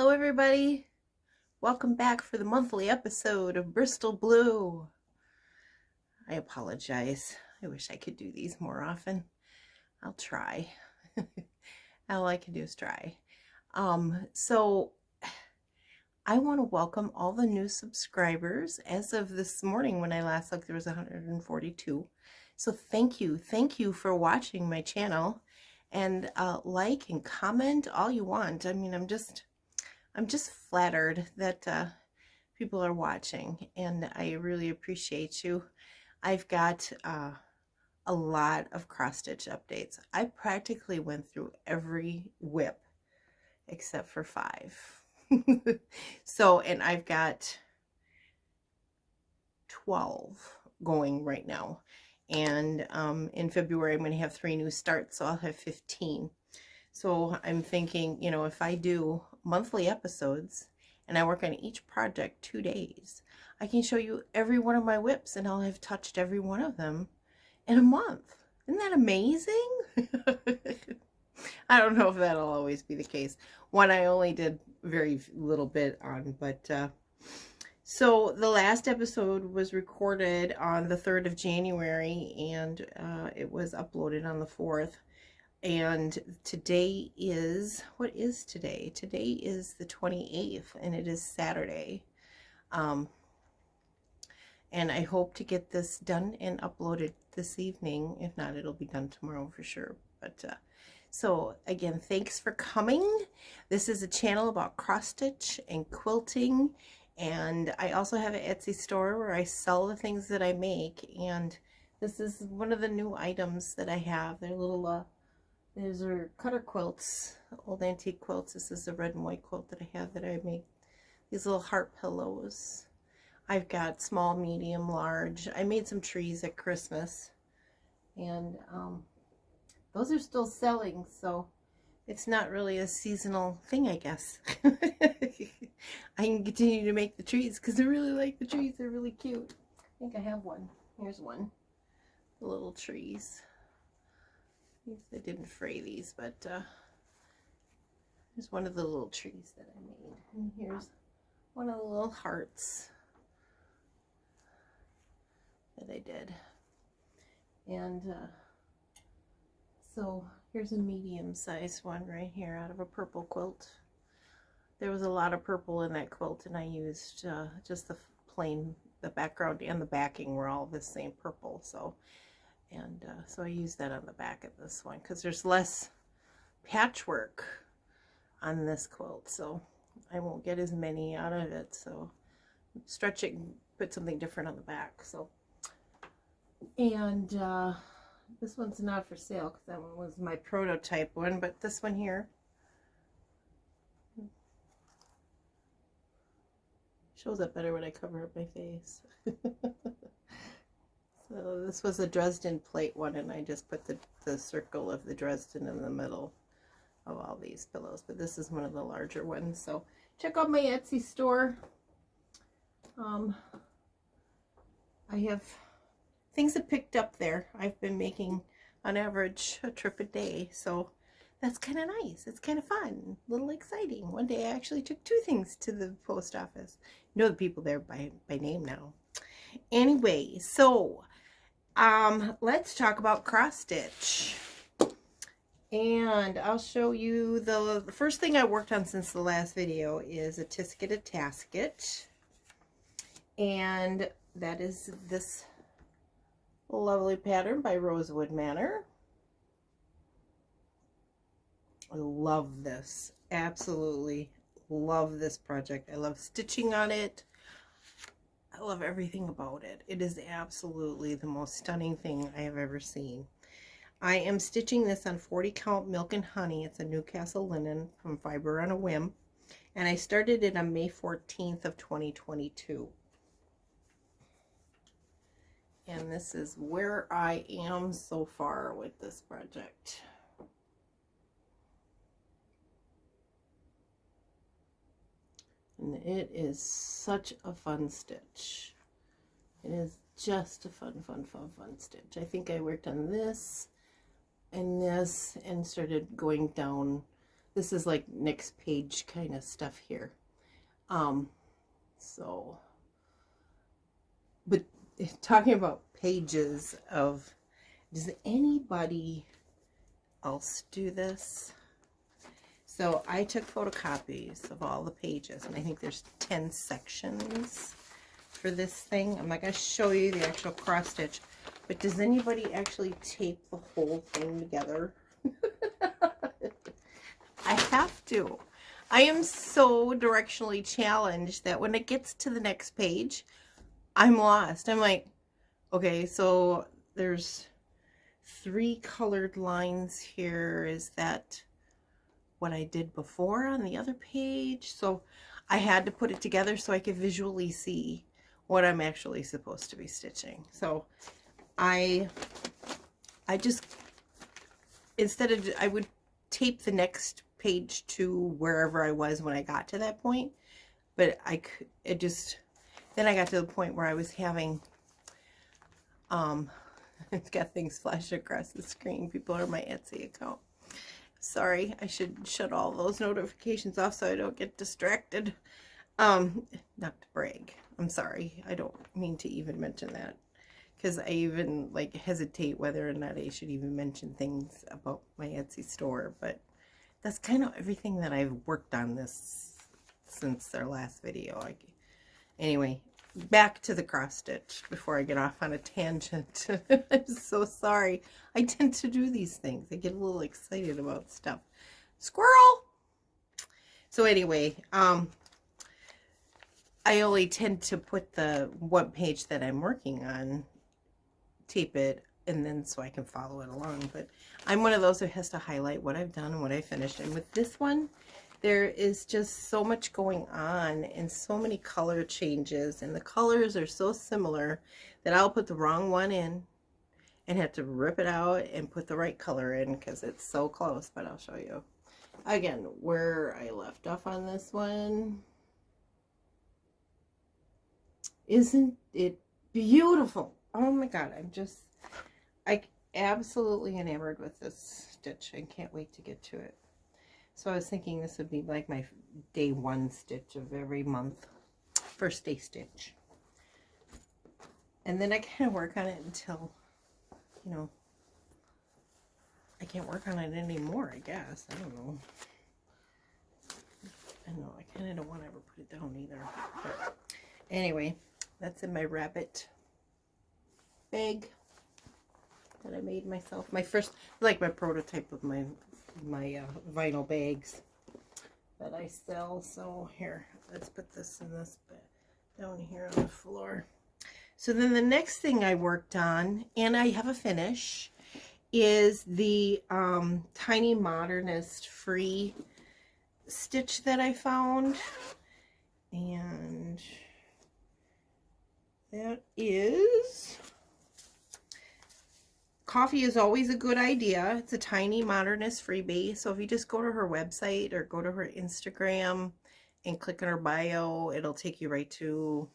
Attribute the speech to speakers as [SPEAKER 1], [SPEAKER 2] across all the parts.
[SPEAKER 1] Hello everybody, welcome back for the monthly episode of Bristol Blue. I apologize, I wish I could do these more often. I'll try. All I can do is try. So I want to welcome all the new subscribers. As of this morning when I last looked, there was 142. So thank you for watching my channel, and like and comment all you want. I mean, I'm just flattered that people are watching, and I really appreciate you. I've got a lot of cross stitch updates. I practically went through every whip except for 5. So, and I've got 12 going right now. And in February, I'm going to have 3 new starts, so I'll have 15. So I'm thinking, you know, if I do monthly episodes and I work on each project 2 days, I can show you every one of my whips and I'll have touched every one of them in a month. Isn't that amazing? I don't know if that'll always be the case. One I only did very little bit on, but so the last episode was recorded on the 3rd of January and it was uploaded on the 4th. And today is, what is today? Today is the 28th and it is Saturday. And I hope to get this done and uploaded this evening. If not, it'll be done tomorrow for sure. But so again, thanks for coming. This is a channel about cross stitch and quilting. And I also have an Etsy store where I sell the things that I make. And this is one of the new items that I have. They're little these are cutter quilts, old antique quilts. This is the red and white quilt that I have that I make. These little heart pillows. I've got small, medium, large. I made some trees at Christmas. And those are still selling, so it's not really a seasonal thing, I guess. I can continue to make the trees because I really like the trees. They're really cute. I think I have one. Here's one. The little trees. I didn't fray these, but here's one of the little trees that I made. And here's one of the little hearts that I did. And so here's a medium-sized one right here out of a purple quilt. There was a lot of purple in that quilt, and I used just the plain, the background and the backing were all the same purple. So so I used that on the back of this one because there's less patchwork on this quilt, so I won't get as many out of it. So stretch it and put something different on the back. So, and this one's not for sale because that one was my prototype one, but this one here shows up better when I cover up my face. So this was a Dresden plate one, and I just put the circle of the Dresden in the middle of all these pillows. But this is one of the larger ones. So check out my Etsy store. I have things that picked up there. I've been making on average a trip a day. So that's kind of nice. It's kind of fun, a little exciting. One day I actually took 2 things to the post office. You know the people there by name now. Anyway, so let's talk about cross stitch, and I'll show you the first thing I worked on since the last video is a Tisket a Tasket, and that is this lovely pattern by Rosewood Manor. I love this, absolutely love this project. I love stitching on it. I love everything about it. It is absolutely the most stunning thing I have ever seen. I am stitching this on 40 count Milk and Honey. It's a Newcastle linen from Fiber on a Whim. And I started it on May 14th of 2022. And this is where I am so far with this project. And it is such a fun stitch. It is just a fun stitch. I think I worked on this and this and started going down This is like next page kind of stuff here. So, but talking about pages of, does anybody else do this? So I took photocopies of all the pages, and I think there's 10 sections for this thing. I'm not going to show you the actual cross stitch, but does anybody actually tape the whole thing together? I have to. I am so directionally challenged that when it gets to the next page, I'm lost. I'm like, okay, so there's 3 colored lines here. Is that what I did before on the other page? So I had to put it together so I could visually see what I'm actually supposed to be stitching. So I just, instead of, I would tape the next page to wherever I was when I got to that point, but then I got to the point where I was having, it's got things flash across the screen. People are on my Etsy account. Sorry, I should shut all those notifications off so I don't get distracted. Not to brag. I'm sorry. I don't mean to even mention that, because I even like hesitate whether or not I should even mention things about my Etsy store, but that's kind of everything that I've worked on this since their last video. Anyway, back to the cross stitch before I get off on a tangent. I'm so sorry. I tend to do these things. I get a little excited about stuff. Squirrel! So anyway, I only tend to put the one page that I'm working on, tape it, and then so I can follow it along. But I'm one of those who has to highlight what I've done and what I finished. And with this one, there is just so much going on and so many color changes, and the colors are so similar that I'll put the wrong one in and have to rip it out and put the right color in because it's so close. But I'll show you again where I left off on this one. Isn't it beautiful? Oh my god, I absolutely enamored with this stitch and can't wait to get to it. So I was thinking this would be like my day 1 stitch of every month, first day stitch. And then I kind of work on it until, you know, I can't work on it anymore, I guess. I don't know. I know, I kind of don't want to ever put it down either. But anyway, that's in my rabbit bag that I made myself. My first, like my prototype of my vinyl bags that I sell. So here, let's put this in this down here on the floor. So then the next thing I worked on, and I have a finish, is the Tiny Modernist free stitch that I found. And that is Coffee is Always a Good Idea. It's a Tiny Modernist freebie. So if you just go to her website or go to her Instagram and click on her bio, it'll take you right to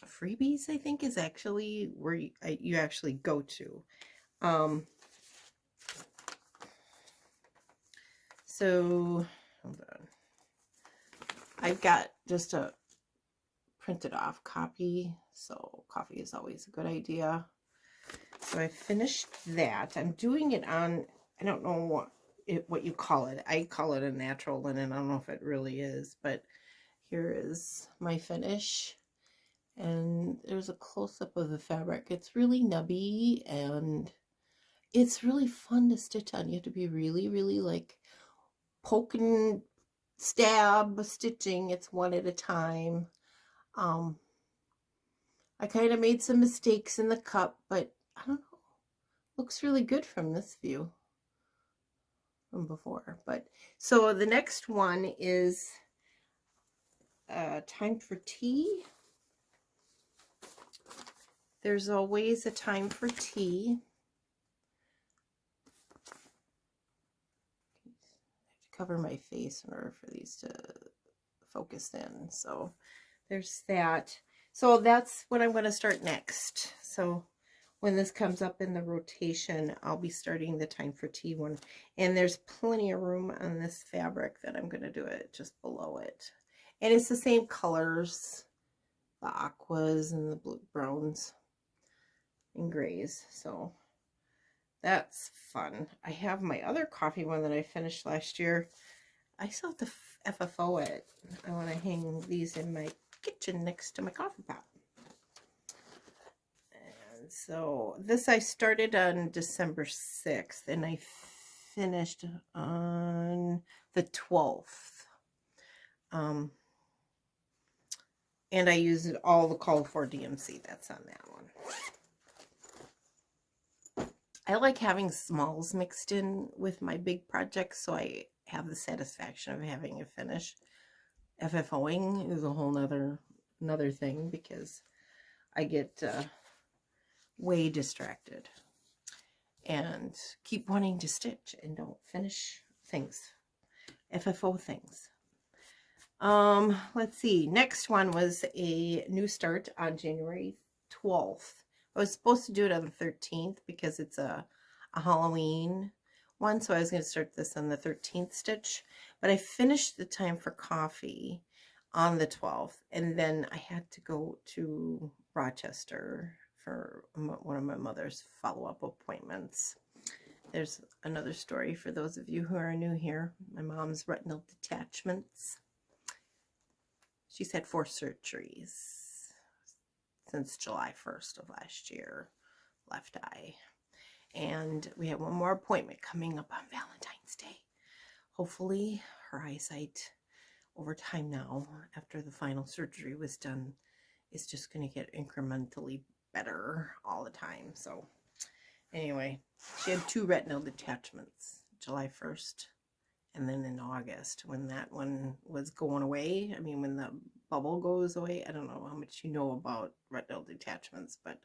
[SPEAKER 1] freebies, I think is actually where you actually go to. So hold on. I've got just a printed off copy. So Coffee is Always a Good Idea. So I finished that. I'm doing it on, I don't know what you call it. I call it a natural linen. I don't know if it really is, but here is my finish. And there's a close-up of the fabric. It's really nubby and it's really fun to stitch on. You have to be really, really like poke and stab stitching. It's one at a time. I kind of made some mistakes in the cup, but I don't know. Looks really good from this view from before. But so the next one is Time for Tea. There's always a time for tea. I have to cover my face in order for these to focus in. So there's that. So that's what I'm going to start next. So when this comes up in the rotation, I'll be starting the Time for Tea one. And there's plenty of room on this fabric that I'm going to do it just below it. And it's the same colors, the aquas and the blue browns and grays. So that's fun. I have my other coffee one that I finished last year. I still have to FFO it. I want to hang these in my kitchen next to my coffee pot. And so this I started on December 6th and I finished on the 12th. And I used all the called for DMC that's on that one. I like having smalls mixed in with my big projects, so I have the satisfaction of having a finish. FFOing is a whole another thing because I get way distracted and keep wanting to stitch and don't finish things, FFO things. Let's see. Next one was a new start on January 12th. I was supposed to do it on the 13th because it's a Halloween one, so I was going to start this on the 13th stitch, but I finished the Time for Coffee on the 12th, and then I had to go to Rochester for one of my mother's follow-up appointments. There's another story for those of you who are new here. My mom's retinal detachments. She's had 4 surgeries since July 1st of last year, left eye. And we have one more appointment coming up on Valentine's Day. Hopefully her eyesight over time now, after the final surgery was done, is just going to get incrementally better all the time. So anyway, she had 2 retinal detachments, July 1st and then in August when that one was going away. I mean, when the bubble goes away. I don't know how much you know about retinal detachments, but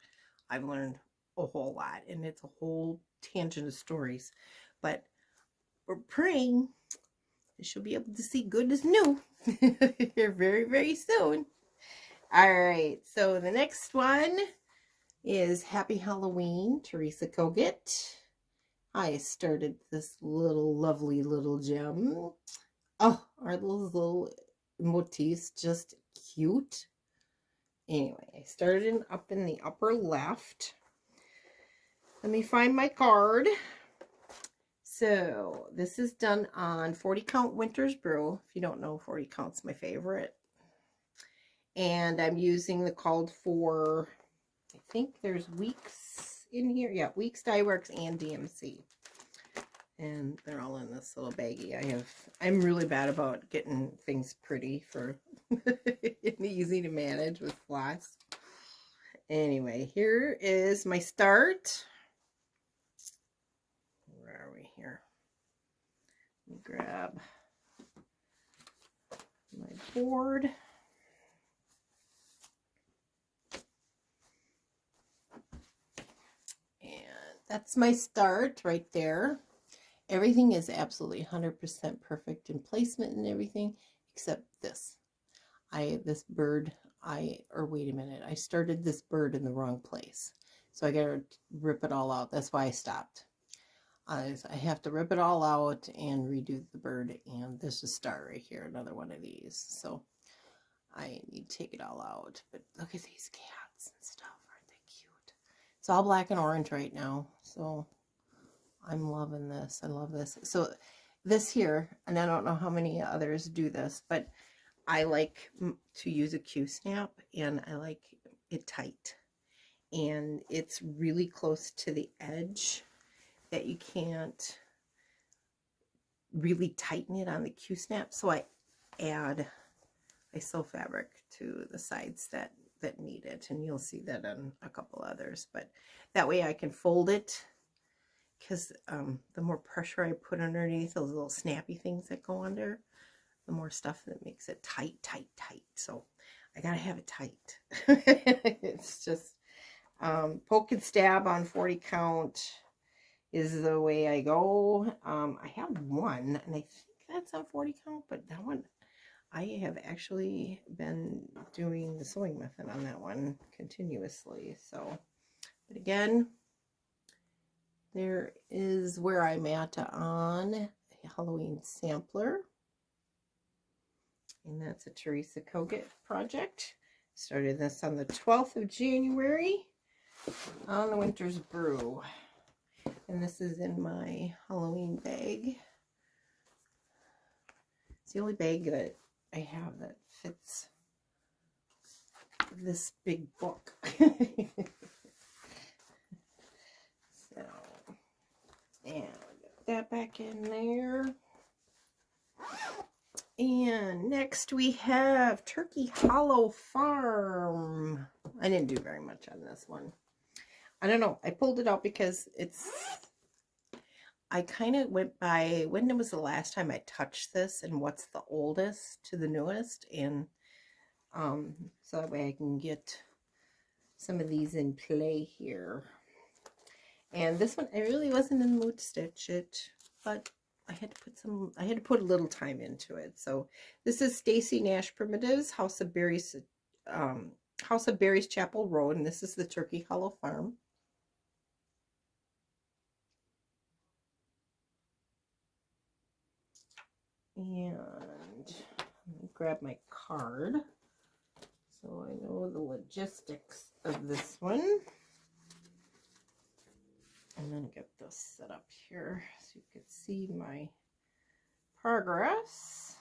[SPEAKER 1] I've learned a whole lot, and it's a whole tangent of stories. But we're praying that she'll be able to see good as new here very, very soon. All right, so the next one is Happy Halloween, Teresa Kogut. I started this lovely little gem. Oh, are those little motifs just cute? Anyway, I started up in the upper left. Let me find my card. So this is done on 40 count Winter's Brew. If you don't know, 40 count's my favorite. And I'm using the called for, I think there's Weeks in here. Yeah, Weeks, Dye Works, and DMC. And they're all in this little baggie. I'm really bad about getting things pretty for and easy to manage with floss. Anyway, here is my start. Where are we here? Let me grab my board. And that's my start right there. Everything is absolutely 100% perfect in placement and everything, except this. This bird, or wait a minute, I started this bird in the wrong place. So I gotta rip it all out. That's why I stopped. I have to rip it all out and redo the bird, and there's a star right here, another one of these. So I need to take it all out. But look at these cats and stuff. Aren't they cute? It's all black and orange right now, so I'm loving this. I love this. So this here, and I don't know how many others do this, but I like to use a Q-snap, and I like it tight. And it's really close to the edge that you can't really tighten it on the Q-snap. So I sew fabric to the sides that need it, and you'll see that on a couple others. But that way I can fold it, because the more pressure I put underneath those little snappy things that go under, the more stuff that makes it tight. So I gotta have it tight. It's just poke and stab on 40 count is the way I go. I have one, and I think that's on 40 count, but that one, I have actually been doing the sewing method on that one continuously. So But again, there is where I'm at on a Halloween sampler. And that's a Teresa Kogut project. Started this on the 12th of January on the Winter's Brew. And this is in my Halloween bag. It's the only bag that I have that fits this big book. So, and get that back in there. And next we have Turkey Hollow Farm. I didn't do very much on this one. I don't know. I pulled it out because I kind of went by when was the last time I touched this and what's the oldest to the newest. And so that way I can get some of these in play here. And this one, I really wasn't in the mood to stitch it, but I had to put a little time into it. So this is Stacy Nash Primitives, House of Berries Chapel Road, and this is the Turkey Hollow Farm. And let me grab my card so I know the logistics of this one. I'm going to get this set up here so you can see my progress.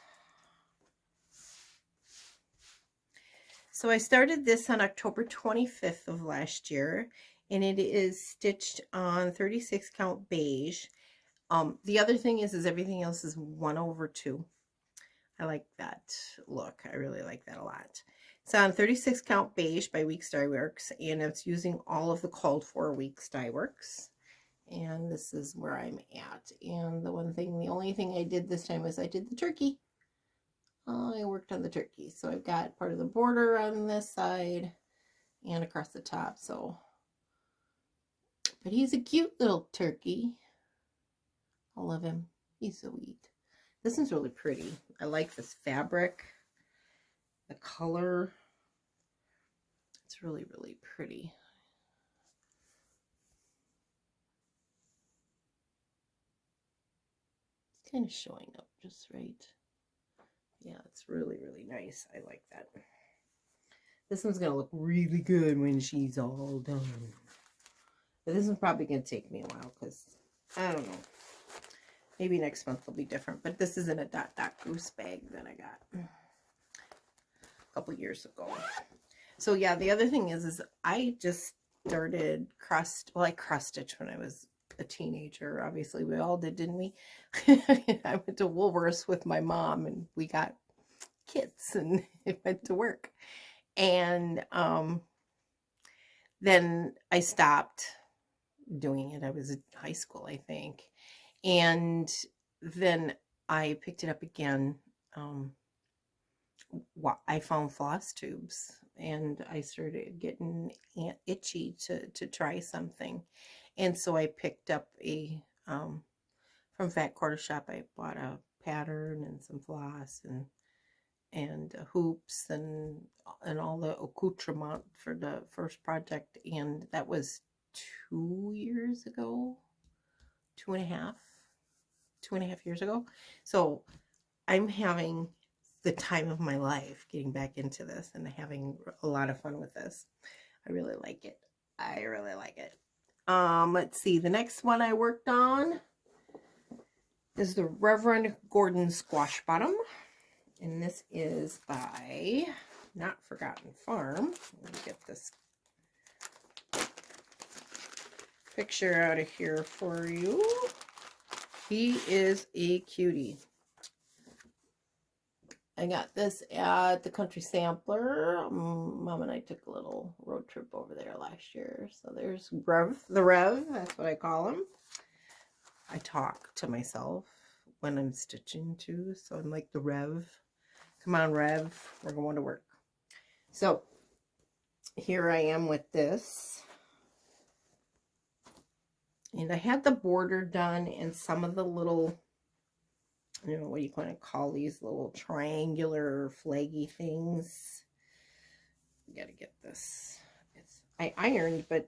[SPEAKER 1] So I started this on October 25th of last year, and it is stitched on 36 count beige. The other thing is everything else is 1/2. I like that look. I really like that a lot. It's on 36 count beige by Weeks Dye Works, and it's using all of the called for Weeks Dye Works. And this is where I'm at. And the only thing I did this time was I did the turkey. I worked on the turkey. So I've got part of the border on this side and across the top. So, but he's a cute little turkey. I love him. He's so sweet. This one's really pretty. I like this fabric, the color. It's really, really pretty. It's kind of showing up just right. Yeah, it's really, really nice. I like that. This one's going to look really good when she's all done. But this one's probably going to take me a while because, I don't know. Maybe next month will be different. But this is in a Dot Goose bag that I got a couple years ago. So yeah, the other thing is I just started I cross-stitched when I was a teenager. Obviously, we all did, didn't we? I went to Woolworths with my mom, and we got kits, and it went to work. And then I stopped doing it. I was in high school, I think. And then I picked it up again. I found floss tubes, and I started getting itchy to try something. And so I picked up from Fat Quarter Shop, I bought a pattern and some floss and hoops and all the accoutrement for the first project. And that was 2 years ago, 2.5 years ago. So I'm having the time of my life getting back into this and having a lot of fun with this. I really like it. I really like it. Let's see. The next one I worked on is the Reverend Gordon Squash Bottom. And this is by Not Forgotten Farm. Let me get this picture out of here for you. He is a cutie. I got this at the Country Sampler. Mom and I took a little road trip over there last year. So there's the Rev, that's what I call him. I talk to myself when I'm stitching too. So I'm like the Rev. Come on, Rev, we're going to work. So here I am with this. And I had the border done and some of the little, I don't know what you want to call these little triangular flaggy things. I gotta get this. I ironed, but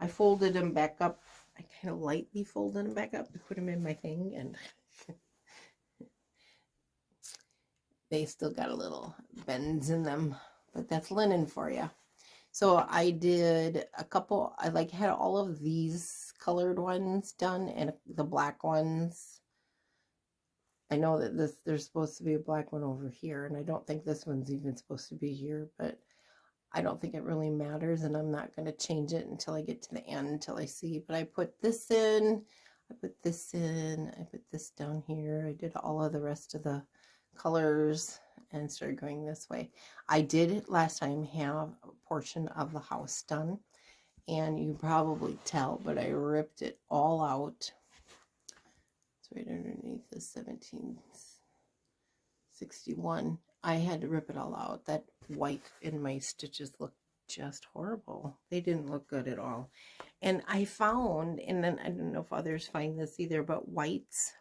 [SPEAKER 1] I folded them back up. I kind of lightly folded them back up to put them in my thing, and they still got a little bends in them, but that's linen for you. So I did a couple, I like had all of these colored ones done and the black ones. I know that there's supposed to be a black one over here, and I don't think this one's even supposed to be here, but I don't think it really matters, and I'm not going to change it until I get to the end, until I see. But I put this in, I put this in, I put this down here. I did all of the rest of the colors and started going this way. I did last time have a portion of the house done, and you probably tell, but I ripped it all out. It's right underneath the 1761. I had to rip it all out. That white in my stitches looked just horrible. They didn't look good at all. And I found, and then I don't know if others find this either, but whites,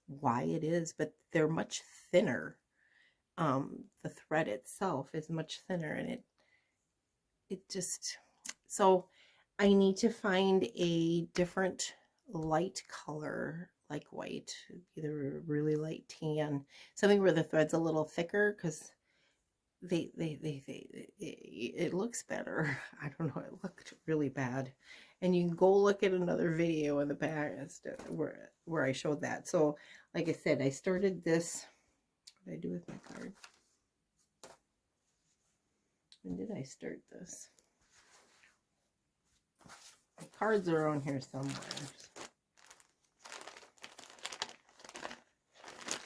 [SPEAKER 1] why it is, but they're much thinner. The thread itself is much thinner, and it just, so I need to find a different light color like white, either a really light tan, something where the thread's a little thicker, because it looks better. I don't know, it looked really bad. And you can go look at another video in the back where I showed that. So like I said, I started this. What did I do with my card? When did I start this? My cards are on here somewhere.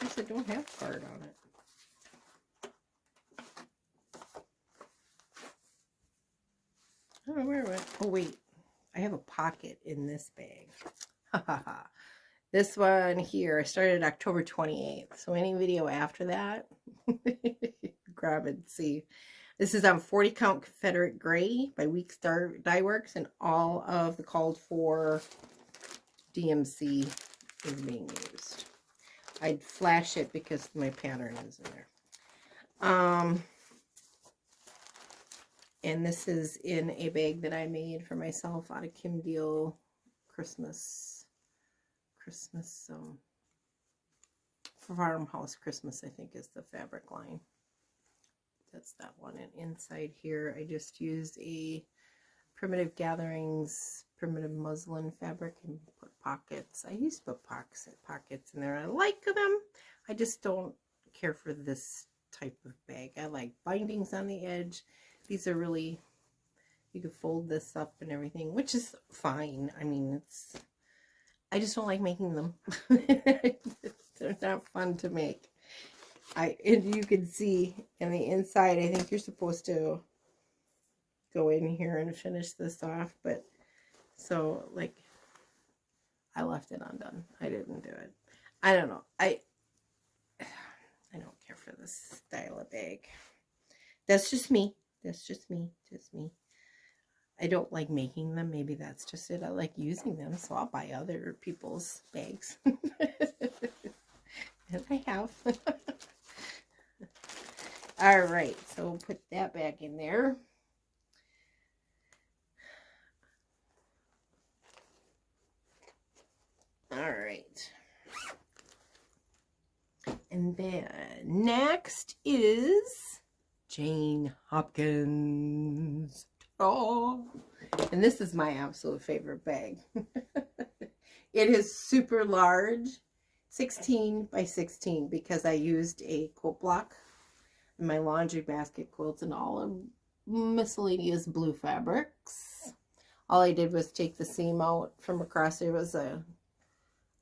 [SPEAKER 1] I guess I don't have a card on it. I don't know where it went. Oh, wait. I have a pocket in this bag. This one here, I started October 28th. So any video after that, grab it and see. This is on 40 Count Confederate Gray by Week Star Dye Works, and all of the called for DMC is being used. I'd flash it because my pattern is in there. And this is in a bag that I made for myself out of Kim Deal Christmas, Farmhouse Christmas, I think is the fabric line. That's that one. And inside here, I just used a Primitive Gatherings primitive muslin fabric and put pockets. I used to put pockets in there. I like them. I just don't care for this type of bag. I like bindings on the edge. These are really, you can fold this up and everything, which is fine. I mean, I just don't like making them. They're not fun to make. And you can see in the inside, I think you're supposed to go in here and finish this off, but so like I left it undone. I didn't do it. I don't know. I don't care for this style of bag. That's just me. That's just me. Just me. I don't like making them. Maybe that's just it. I like using them, so I'll buy other people's bags. And I have. All right, so we'll put that back in there. All right. And then next is Jane Hopkins. Oh, and this is my absolute favorite bag. It is super large, 16 by 16, because I used a quilt block in my laundry basket quilts and all of miscellaneous blue fabrics. All I did was take the seam out from across. There was a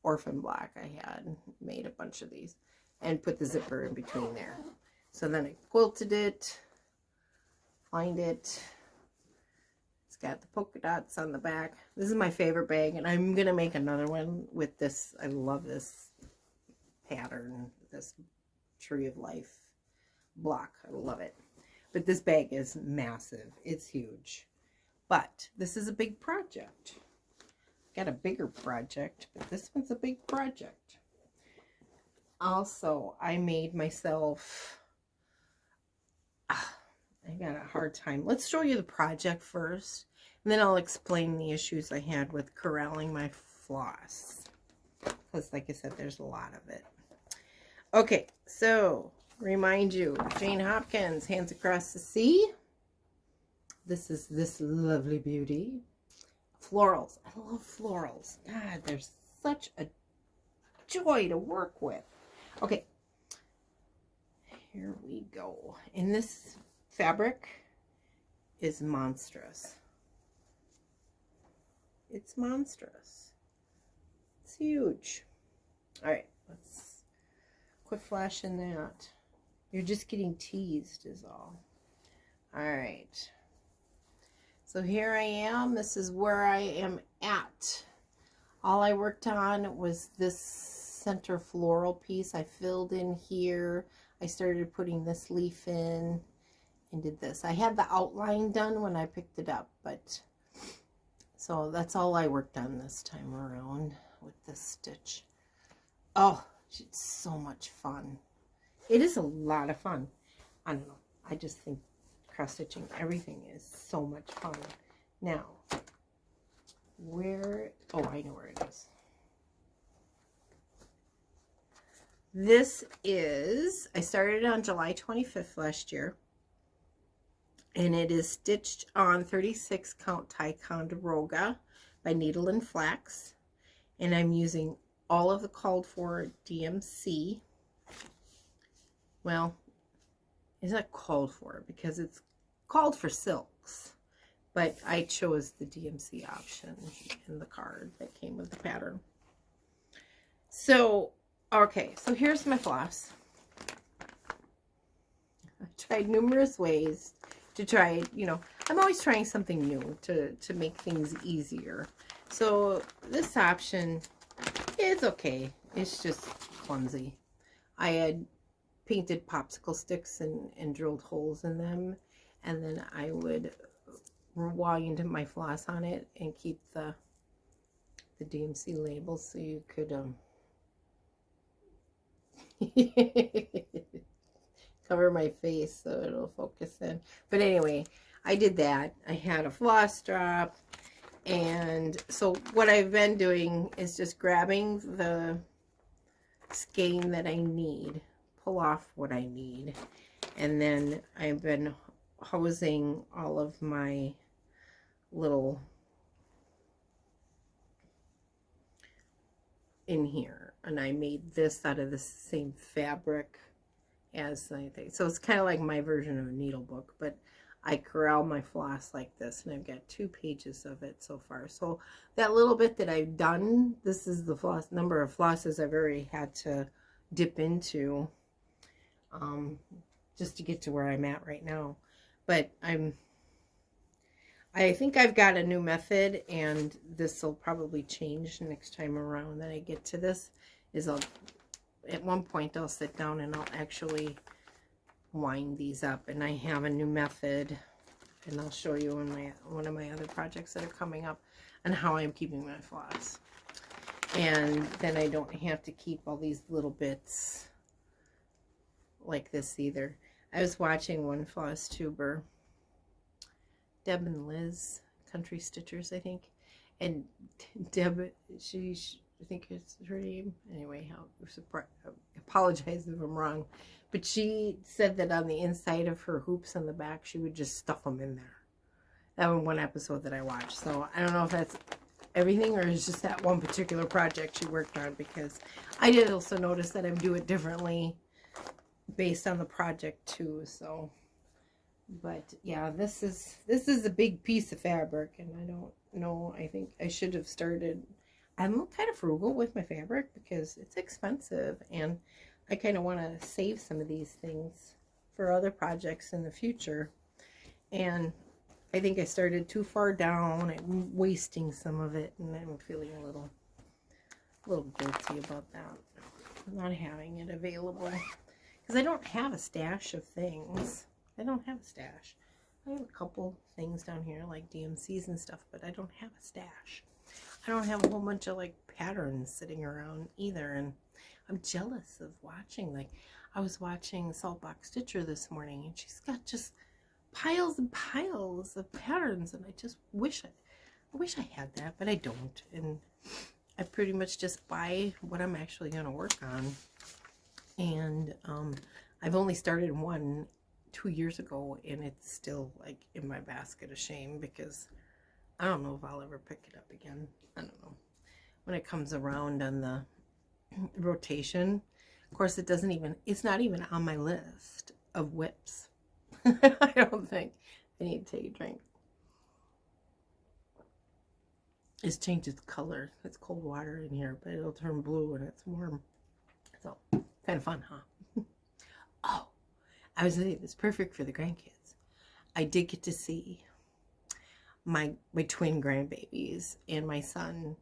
[SPEAKER 1] orphan block I had made a bunch of these and put the zipper in between there. So then I quilted it, lined it. It's got the polka dots on the back. This is my favorite bag, and I'm gonna make another one with this. I love this pattern, this Tree of Life block. I love it. But this bag is massive. It's huge. But this is a big project. Got a bigger project, but this one's a big project. Also, I made myself, I got a hard time. Let's show you the project first, And then I'll explain the issues I had with corralling my floss. Because like I said, there's a lot of it. Okay, so remind you, Jane Hopkins, Hands Across the Sea. This is this lovely beauty. Florals. I love florals. God, they're such a joy to work with. Okay, here we go. And this fabric is monstrous. It's monstrous. It's huge. All right, let's quit flashing that. You're just getting teased is all. All right. So here I am. This is where I am at. All I worked on was this center floral piece. I filled in here. I started putting this leaf in and did this. I had the outline done when I picked it up, but so that's all I worked on this time around with this stitch. Oh, it's so much fun. It is a lot of fun. I don't know. I just think cross-stitching everything is so much fun. Now, where, oh, I know where it is. This is, I started on July 25th last year, and it is stitched on 36 count Ticonderoga by Needle and Flax, and I'm using all of the called for DMC. Well, it's not called for because it's called for silks, but I chose the DMC option in the card that came with the pattern. So, okay, so here's my floss. I tried numerous ways to try, you know, I'm always trying something new to make things easier. So this option is okay. It's just clumsy. I had painted popsicle sticks and drilled holes in them, and then I would wind my floss on it and keep the DMC label so you could cover my face so it'll focus in. But anyway, I did that. I had a floss drop, and so what I've been doing is just grabbing the skein that I need, pull off what I need, and then I've been hosing all of my little in here, and I made this out of the same fabric as I think. So it's kind of like my version of a needle book, but I corral my floss like this, and I've got 2 pages of it so far. So that little bit that I've done, this is the floss number of flosses I've already had to dip into just to get to where I'm at right now. But I think I've got a new method, and this will probably change next time around that I get to this. Is at one point I'll sit down and I'll actually wind these up, and I have a new method, and I'll show you in one of my other projects that are coming up and how I'm keeping my floss. And then I don't have to keep all these little bits like this either. I was watching one floss tuber, Deb and Liz, Country Stitchers, I think, and Deb, I think it's her name. Anyway, I apologize if I'm wrong, but she said that on the inside of her hoops on the back, she would just stuff them in there. That was one episode that I watched. So I don't know if that's everything or it's just that one particular project she worked on, because I did also notice that I do it differently based on the project too. So, but yeah, this is a big piece of fabric, and I don't know, I think I should have started. I'm kind of frugal with my fabric because it's expensive, and I kind of want to save some of these things for other projects in the future. And I think I started too far down and wasting some of it, and I'm feeling a little guilty about that, not having it available, because I don't have a stash of things. I don't have a stash. I have a couple things down here like DMCs and stuff, but I don't have a stash. I don't have a whole bunch of like patterns sitting around either, and I'm jealous of watching. Like, I was watching Saltbox Stitcher this morning, and she's got just piles and piles of patterns, and I just wish I had that, but I don't. And I pretty much just buy what I'm actually going to work on. And I've only started one 2 years ago, and it's still like in my basket of shame because I don't know if I'll ever pick it up again. I don't know. When it comes around on the rotation, of course, it's not even on my list of whips. I don't think. I need to take a drink. It's changed its color. It's cold water in here, but it'll turn blue when it's warm. So, kind of fun, huh? Oh, I was saying it's perfect for the grandkids. I did get to see my twin grandbabies and my son.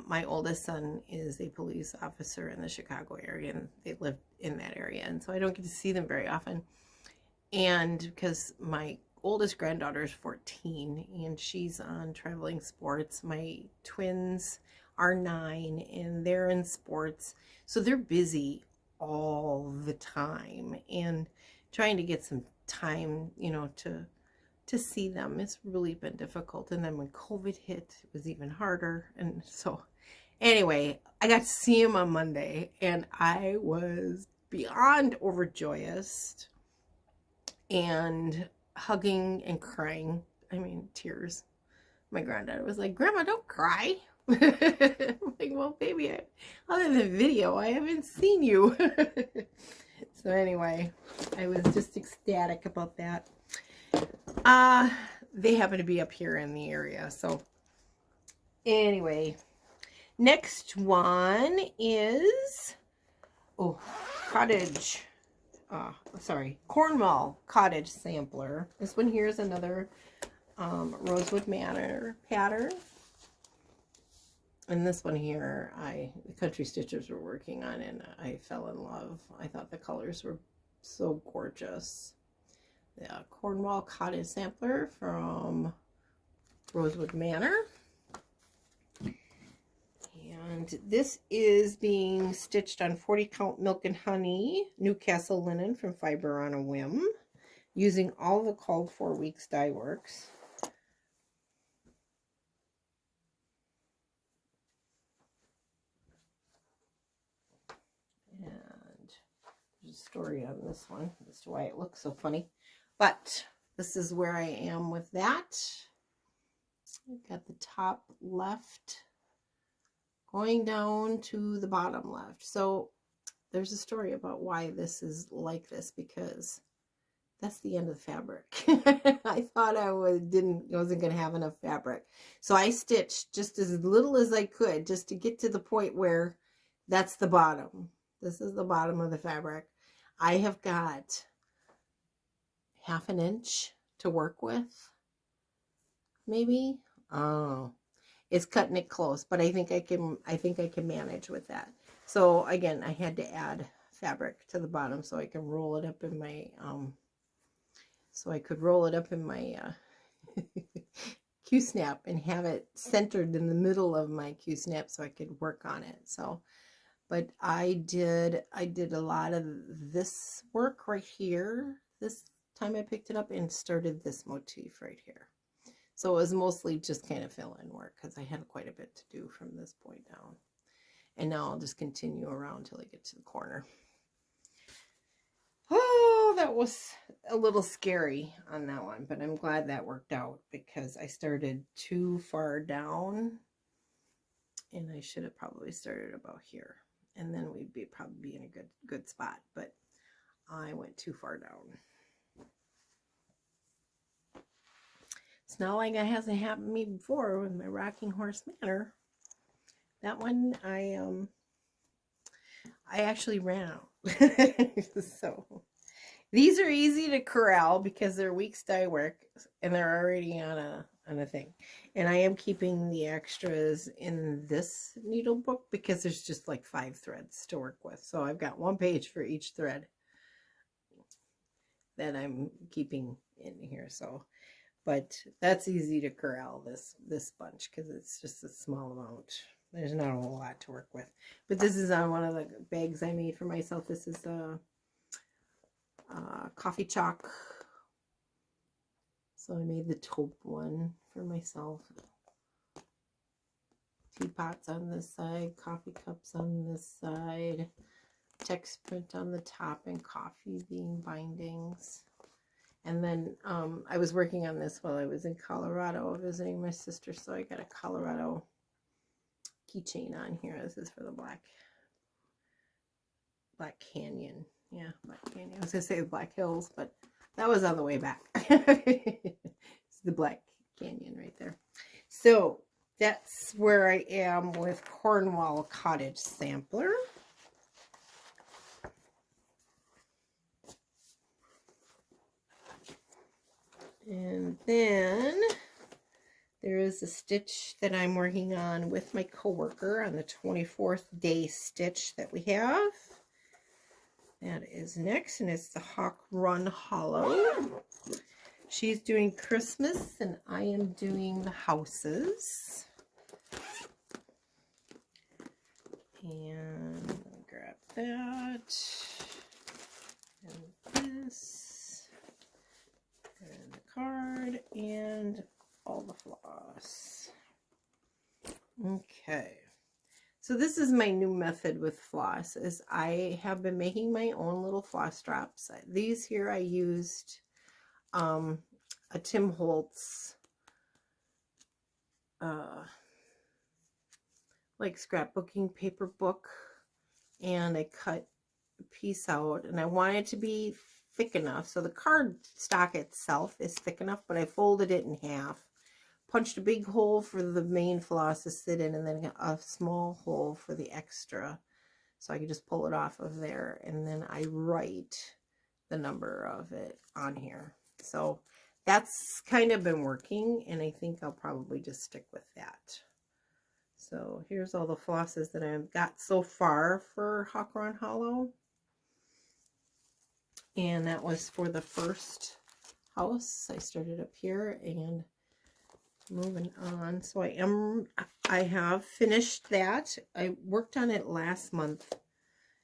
[SPEAKER 1] My oldest son is a police officer in the Chicago area, and they live in that area, and so I don't get to see them very often. And because my oldest granddaughter is 14 and she's on traveling sports, my twins are 9 and they're in sports, so they're busy all the time, and trying to get some time, you know, to see them, it's really been difficult. And then when COVID hit, it was even harder. And so anyway, I got to see him on Monday, and I was beyond overjoyous and hugging and crying. I mean, tears. My granddaughter was like, "Grandma, don't cry." I'm like, "Well, baby, other than video, I haven't seen you." So anyway, I was just ecstatic about that. They happen to be up here in the area. So anyway, next one is, Cornwall Cottage Sampler. This one here is another Rosewood Manor pattern. And this one here, the Country Stitchers were working on, and I fell in love. I thought the colors were so gorgeous. The Cornwall Cottage Sampler from Rosewood Manor. And this is being stitched on 40 count Milk and Honey Newcastle linen from Fiber on a Whim, using all the called for weeks dye works. And there's a story on this one as to why it looks so funny. But this is where I am with that. I've got the top left going down to the bottom left. So there's a story about why this is like this, because that's the end of the fabric. I thought I wasn't going to have enough fabric. So I stitched just as little as I could just to get to the point where that's the bottom. This is the bottom of the fabric. I have got half an inch to work with, maybe. Oh, it's cutting it close, but I think I can manage with that. So again, I had to add fabric to the bottom so I can roll it up in my Q-snap and have it centered in the middle of my Q-snap so I could work on it. So, but I did a lot of this work right here this time I picked it up, and started this motif right here. So it was mostly just kind of fill-in work because I had quite a bit to do from this point down. And now I'll just continue around until I get to the corner. Oh, that was a little scary on that one, but I'm glad that worked out because I started too far down, and I should have probably started about here, and then we'd probably be in a good spot, but I went too far down. It's not like it hasn't happened to me before with my Rocking Horse Manor. That one, I actually ran out. So these are easy to corral because they're weeks dye work and they're already on a thing. And I am keeping the extras in this needle book because there's just like 5 threads to work with. So I've got 1 page for each thread that I'm keeping in here. So, but that's easy to corral, this bunch, because it's just a small amount. There's not a whole lot to work with. But this is on one of the bags I made for myself. This is a coffee chalk So I made the taupe one for myself. Teapots on this side, coffee cups on this side, text print on the top, and coffee bean bindings. And then I was working on this while I was in Colorado visiting my sister, so I got a Colorado keychain on here. This is for the Black Canyon. Yeah, Black Canyon. I was going to say the Black Hills, but that was on the way back. It's the Black Canyon right there. So that's where I am with Cornwall Cottage Sampler. And then there is a stitch that I'm working on with my coworker on the 24th day stitch that we have. That is next, and it's the Hawk Run Hollow. She's doing Christmas, and I am doing the houses. And I'll grab that, and this, and the card, and all the floss. Okay. So this is my new method with floss, is I have been making my own little floss drops. These here I used a Tim Holtz like scrapbooking paper book, and I cut a piece out, and I want it to be thick enough. So the card stock itself is thick enough, but I folded it in half. Punched a big hole for the main floss to sit in, and then a small hole for the extra, so I can just pull it off of there, and then I write the number of it on here. So that's kind of been working, and I think I'll probably just stick with that. So here's all the flosses that I've got so far for Hawk Run Hollow, and that was for the first house. I started up here and moving on. So I have finished that. I worked on it last month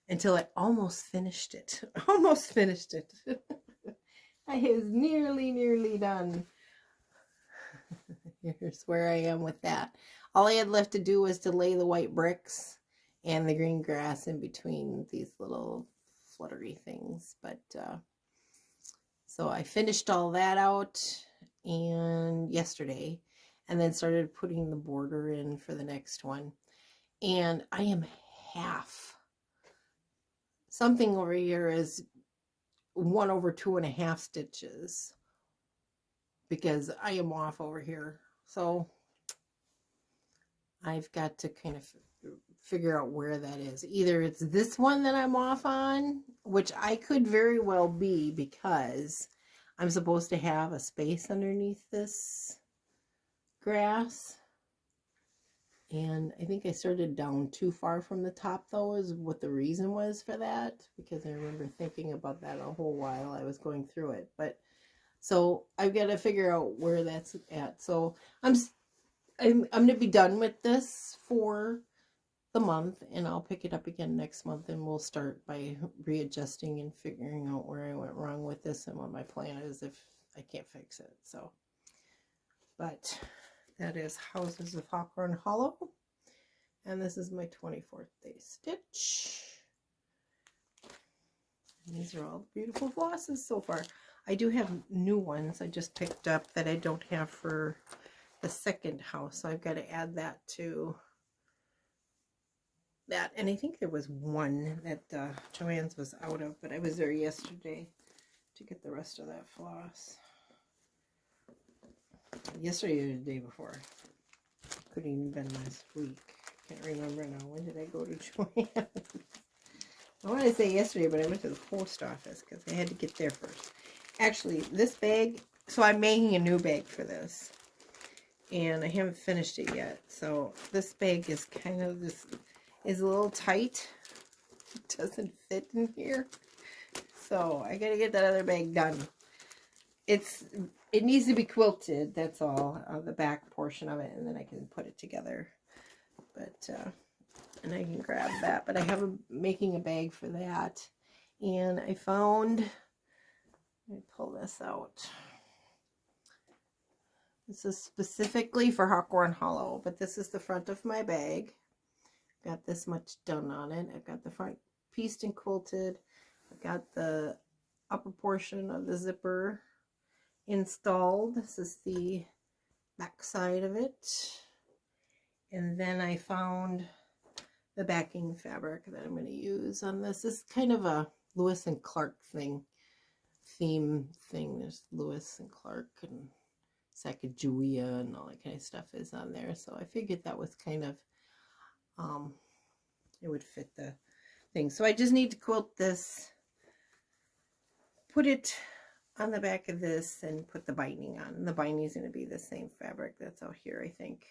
[SPEAKER 1] until I almost finished it. Almost finished it. I was nearly done. Here's where I am with that. All I had left to do was to lay the white bricks and the green grass in between these little fluttery things. But so I finished all that out and yesterday, and then started putting the border in for the next one. And I am half. Something over here is 1 over 2.5 stitches, because I am off over here. So I've got to kind of figure out where that is. Either it's this one that I'm off on, which I could very well be, because I'm supposed to have a space underneath this grass, and I think I started down too far from the top, though, is what the reason was for that, because I remember thinking about that a whole while I was going through it. But so I've got to figure out where that's at. So I'm going to be done with this for the month, and I'll pick it up again next month, and we'll start by readjusting and figuring out where I went wrong with this and what my plan is if I can't fix it. So, but that is Houses of Hawk Run Hollow, and this is my 24th day stitch. And these are all the beautiful flosses so far. I do have new ones I just picked up that I don't have for the second house, so I've got to add that to that. And I think there was one that Joanne's was out of, but I was there yesterday to get the rest of that floss. Yesterday or the day before. Couldn't even been last week. Can't remember now. When did I go to Joanne? I want to say yesterday, but I went to the post office because I had to get there first. Actually, this bag, so I'm making a new bag for this, and I haven't finished it yet. So this bag is kind of this, is a little tight. It doesn't fit in here. So I got to get that other bag done. It needs to be quilted, that's all, the back portion of it, and then I can put it together. But and I can grab that. But I have making a bag for that, and I found, let me pull this out. This is specifically for Hawthorne Hollow, but this is the front of my bag. Got this much done on it. I've got the front pieced and quilted. I've got the upper portion of the zipper installed. This is the back side of it. And then I found the backing fabric that I'm going to use on this. This is kind of a Lewis and Clark theme thing. There's Lewis and Clark and Sacagawea and all that kind of stuff is on there. So I figured that was kind of, it would fit the thing. So I just need to quilt this, put it on the back of this, and put the binding on. And the binding is going to be the same fabric that's out here, I think.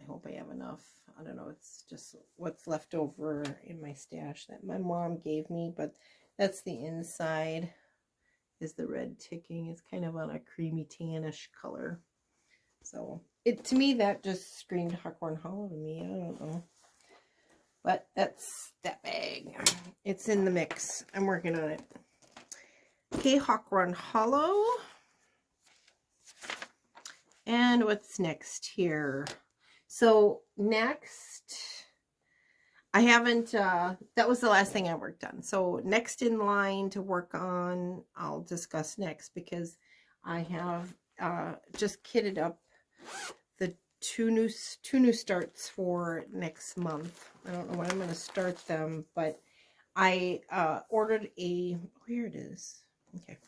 [SPEAKER 1] I hope I have enough. I don't know. It's just what's left over in my stash that my mom gave me, but that's the inside. Is the red ticking. It's kind of on a creamy tannish color. So to me that just screamed Hawthorne Hollow to me. I don't know. But that's that bag. It's in the mix. I'm working on it. Okay, Hawthorne Hollow. And what's next here? So next, I haven't, that was the last thing I worked on. So next in line to work on, I'll discuss next, because I have just kitted up the two new starts for next month. I don't know when I'm going to start them, but I ordered a, oh, here it is. Okay.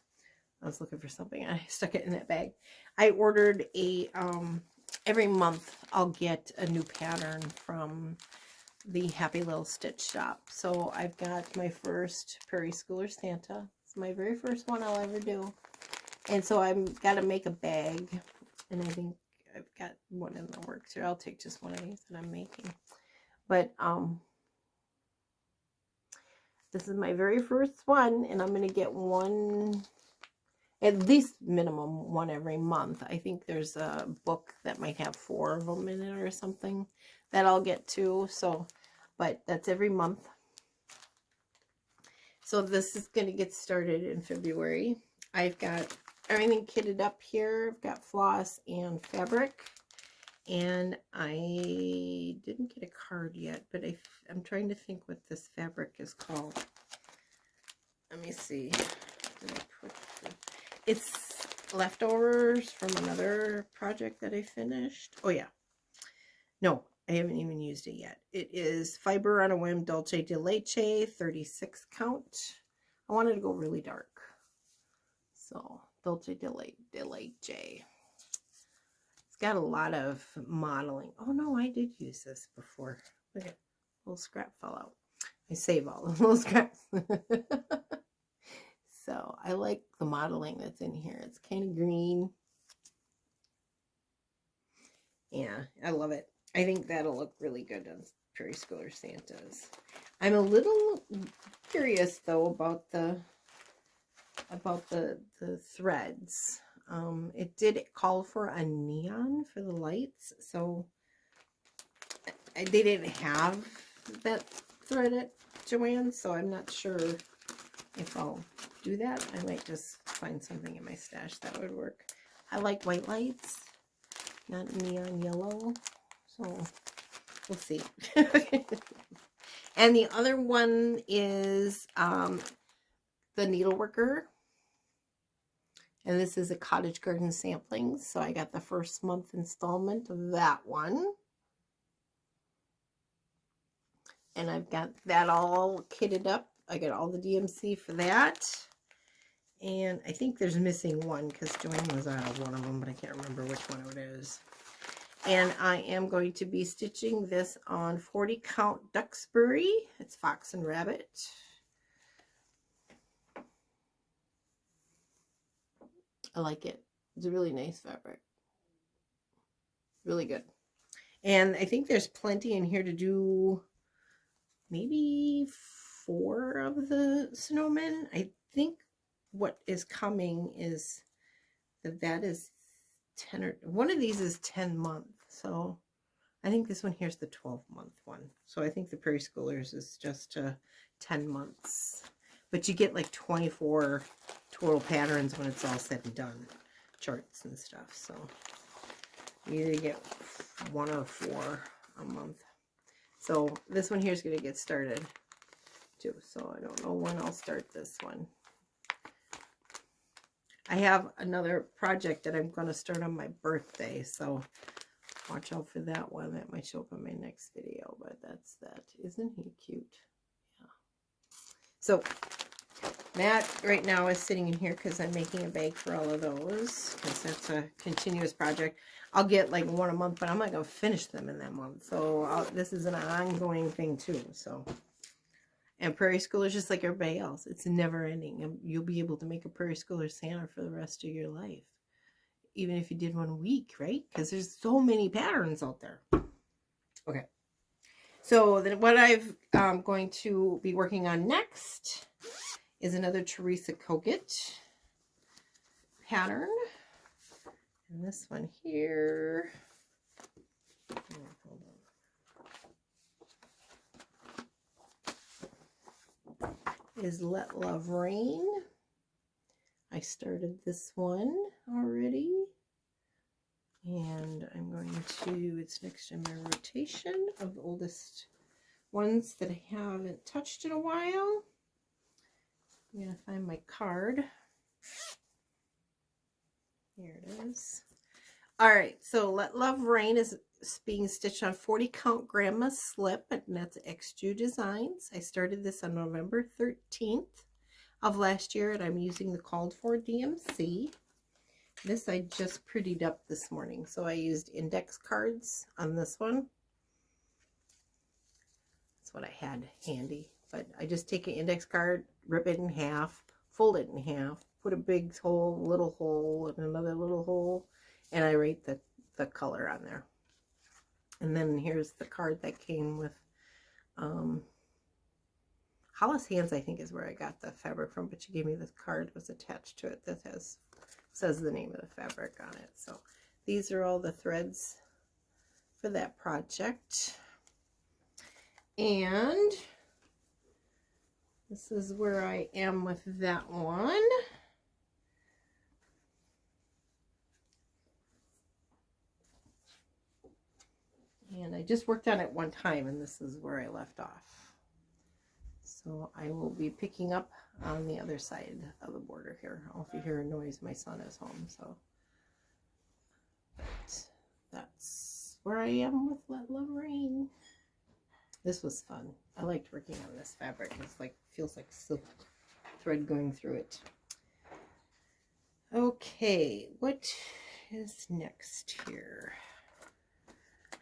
[SPEAKER 1] I was looking for something. I stuck it in that bag. I ordered a, every month I'll get a new pattern from the Happy Little Stitch Shop. So I've got my first Prairie Schooler Santa. It's my very first one I'll ever do. And so I've got to make a bag. And I think I've got one in the works here. I'll take just one of these that I'm making. But this is my very first one. And I'm going to get one, at least minimum one every month. I think there's a book that might have 4 of them in it or something that I'll get to. So, but that's every month. So this is going to get started in February. I've got everything kitted up here. I've got floss and fabric. And I didn't get a card yet, but I'm trying to think what this fabric is called. Let me see. It's leftovers from another project that I finished. Oh, yeah. No, I haven't even used it yet. It is Fiber on a Whim Dulce de Leche, 36 count. I wanted to go really dark. So, Dulce de Leche. It's got a lot of modeling. Oh, no, I did use this before. Look at, a little scrap fell out. I save all the little scraps. So I like the modeling that's in here. It's kind of green. Yeah, I love it. I think that'll look really good on Prairie Schooler Santas. I'm a little curious though about the threads. It did call for a neon for the lights, so they didn't have that thread at Joann's, so I'm not sure if I'll do that. I might just find something in my stash that would work. I like white lights, not neon yellow, so we'll see. And the other one is the Needleworker, and this is a Cottage Garden Samplings, so I got the first month installment of that one. And I've got that all kitted up. I got all the DMC for that. And I think there's missing one because Joanne was out of one of them, but I can't remember which one it is. And I am going to be stitching this on 40 count Duxbury. It's Fox and Rabbit. I like it. It's a really nice fabric. Really good. And I think there's plenty in here to do maybe 4 of the snowmen. I think what is coming is that is 10 or one of these is 10 month. So I think this one here's the 12-month one. So I think the Prairie Schoolers is just 10 months. But you get like 24 total patterns when it's all said and done. Charts and stuff. So You either get 1 or 4 a month. So this one here is going to get started too. So I don't know when I'll start this one. I have another project that I'm going to start on my birthday. So watch out for that one. That might show up in my next video. But that's that. Isn't he cute? Yeah. So Matt right now is sitting in here because I'm making a bag for all of those, because that's a continuous project. I'll get like 1 a month, but I'm not going to finish them in that month. So this is an ongoing thing too. So, and Prairie Schooler is just like everybody else. It's never ending. You'll be able to make a Prairie Schooler Santa for the rest of your life, even if you did 1 week, right? Because there's so many patterns out there. Okay. So then what I'm going to be working on next is another Teresa Kogut pattern. And this one here, hold on, is Let Love Rain. I started this one already. And I'm going to, it's next in my rotation of the oldest ones that I haven't touched in a while. I'm going to find my card. Here it is. All right, so Let Love Rain is being stitched on 40 count grandma slip, and that's XJU Designs. I started this on November 13th of last year, and I'm using the called for DMC. This I just prettied up this morning, so I used index cards on this one. That's what I had handy. But I just take an index card, rip it in half, fold it in half, put a big hole, little hole, and another little hole, and I write the color on there. And then here's the card that came with Hollis Hands, I think is where I got the fabric from, but she gave me this card, was attached to it that says the name of the fabric on it. So these are all the threads for that project. And this is where I am with that one. And I just worked on it one time, and this is where I left off. So I will be picking up on the other side of the border here. If you hear a noise, my son is home. So that's where I am with Let Love Rain. This was fun. I liked working on this fabric. It's like, feels like silk thread going through it. Okay, what is next here?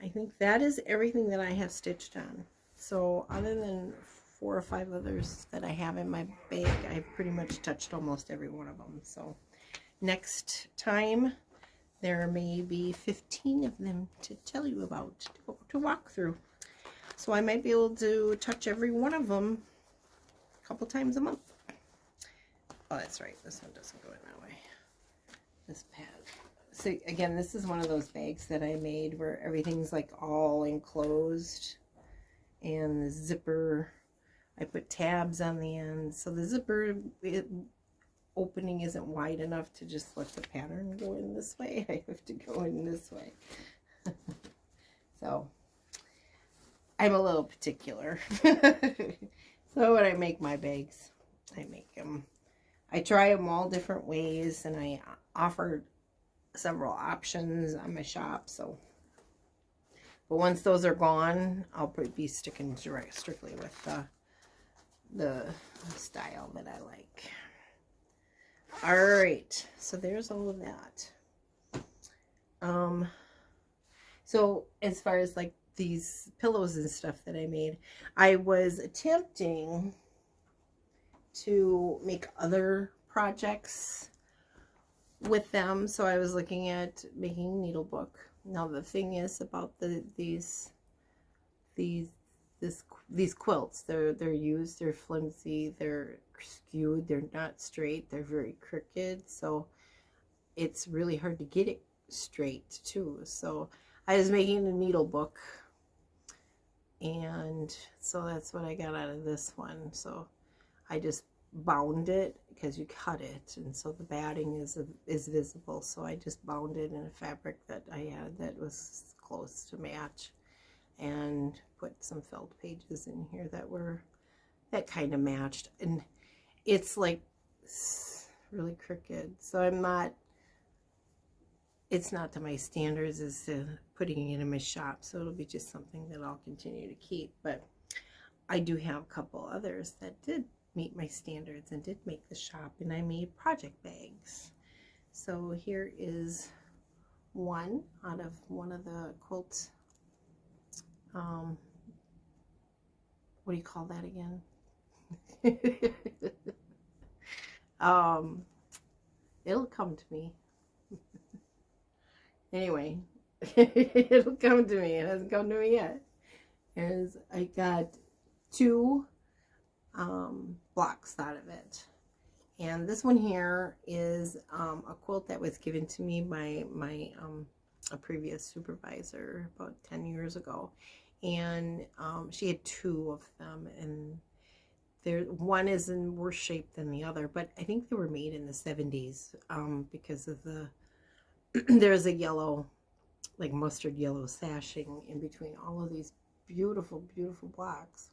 [SPEAKER 1] I think that is everything that I have stitched on. So other than 4 or 5 others that I have in my bag, I've pretty much touched almost every one of them. So next time there may be 15 of them to tell you about, to walk through. So I might be able to touch every one of them a couple times a month. Oh, that's right. This one doesn't go in that way. This pad. So again, this is one of those bags that I made where everything's like all enclosed. And the zipper, I put tabs on the end. So the zipper opening isn't wide enough to just let the pattern go in this way. I have to go in this way. So I'm a little particular. So when I make my bags, I make them. I try them all different ways, and I offer several options on my shop. So, but once those are gone, I'll be sticking strictly with the style that I like. All right, so there's all of that. So as far as like these pillows and stuff that I made, I was attempting to make other projects with them. So I was looking at making a needle book. Now the thing is about these quilts, they're used, they're flimsy, they're skewed, they're not straight, they're very crooked, so it's really hard to get it straight too. So I was making a needle book, and so that's what I got out of this one. So I just bound it because you cut it, and so the batting is visible. So I just bound it in a fabric that I had that was close to match, and put some felt pages in here that kind of matched. And it's like really crooked, so it's not to my standards as to putting it in my shop, so it'll be just something that I'll continue to keep. But I do have a couple others that did meet my standards and did make the shop, and I made project bags. So here is one out of one of the quilts. What do you call that again? It'll come to me. Anyway, it'll come to me. It hasn't come to me yet. As I got 2 blocks out of it. And this one here is a quilt that was given to me by a previous supervisor about 10 years ago. And she had 2 of them, and one is in worse shape than the other, but I think they were made in the 70s because of there's a yellow, like mustard yellow sashing in between all of these beautiful, beautiful blocks.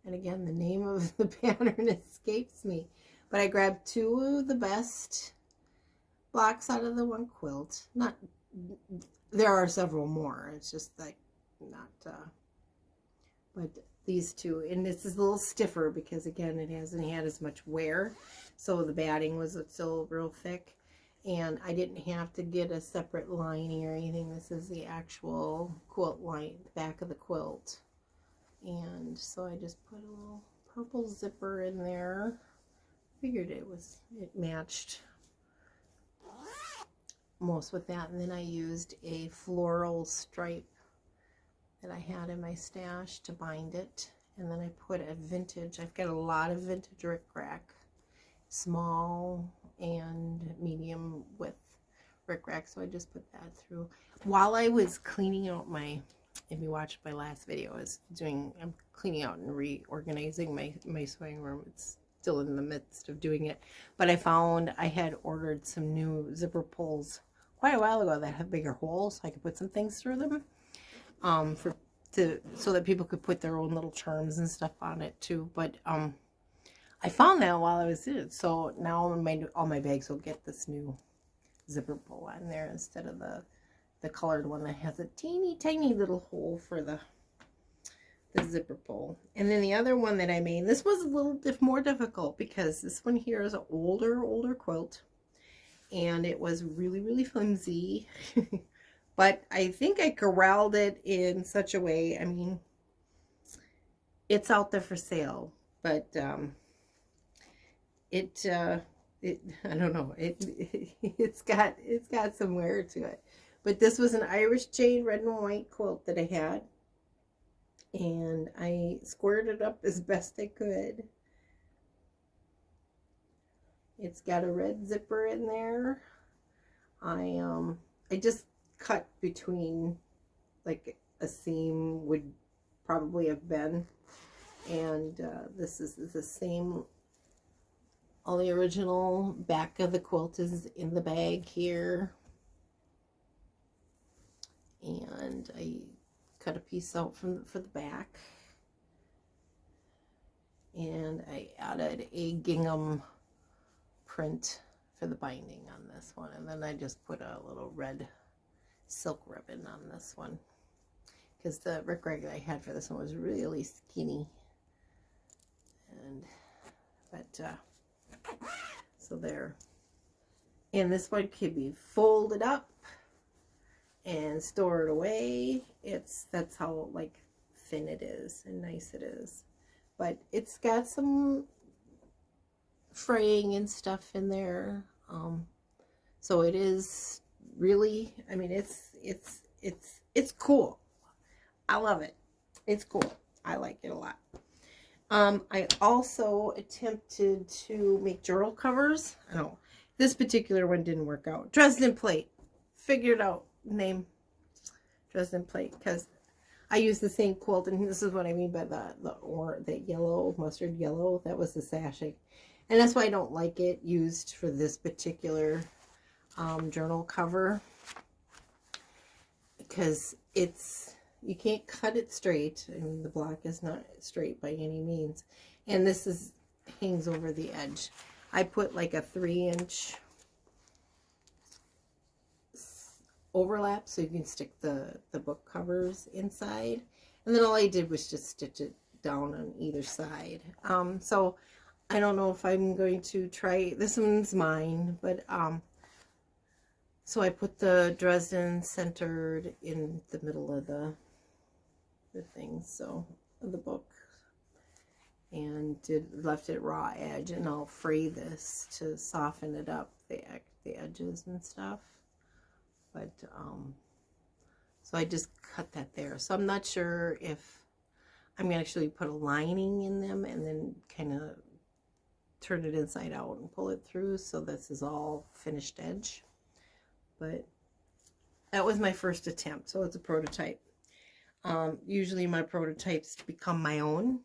[SPEAKER 1] And again, the name of the pattern escapes me, but I grabbed 2 of the best blocks out of the one quilt. There are several more. It's just like but these 2, and this is a little stiffer because again, it hasn't had as much wear, so the batting was still real thick, and I didn't have to get a separate lining or anything. This is the actual quilt line, the back of the quilt. And so I just put a little purple zipper in there. Figured it matched most with that. And then I used a floral stripe that I had in my stash to bind it. And then I put a vintage, I've got a lot of vintage rickrack, small and medium width rickrack. So I just put that through. While I was cleaning out if you watched my last video, I'm cleaning out and reorganizing my sewing room. It's still in the midst of doing it, but I found I had ordered some new zipper pulls quite a while ago that have bigger holes, so I could put some things through them, so that people could put their own little charms and stuff on it too. But I found that while I was in it, so now all my bags will get this new zipper pull on there instead of the colored one that has a teeny tiny little hole for the zipper pull. And then the other one that I made, this was a little more difficult because this one here is an older quilt, and it was really flimsy. But I think I corralled it in such a way, I mean, it's out there for sale, but I don't know, it's got some wear to it. But this was an Irish jade red and white quilt that I had, and I squared it up as best I could. It's got a red zipper in there. I just cut between like a seam would probably have been, and this is the same. All the original back of the quilt is in the bag here. And I cut a piece out for the back, and I added a gingham print for the binding on this one, and then I just put a little red silk ribbon on this one because the rickrack that I had for this one was really skinny. So there. And this one can be folded up and stored away. That's how like thin it is and nice it is. But it's got some fraying and stuff in there. So it is really, I mean, it's cool. I love it. It's cool. I like it a lot. I also attempted to make journal covers. I know this particular one didn't work out. Dresden plate. Figured out name. Dresden plate, because I used the same quilt, and this is what I mean by the yellow, mustard yellow. That was the sashing. And that's why I don't like it used for this particular journal cover, because you can't cut it straight. I mean, the black is not straight by any means, and this hangs over the edge. I put like a 3-inch overlap so you can stick the book covers inside, and then all I did was just stitch it down on either side. So I don't know if I'm going to try, this one's mine, but so I put the Dresden centered in the middle of the thing, so of the book, and left it raw edge, and I'll fray this to soften it up, the edges and stuff. But so I just cut that there. So I'm not sure if I'm gonna actually put a lining in them and then kind of turn it inside out and pull it through, so this is all finished edge. But that was my first attempt, so it's a prototype. Usually my prototypes become my own,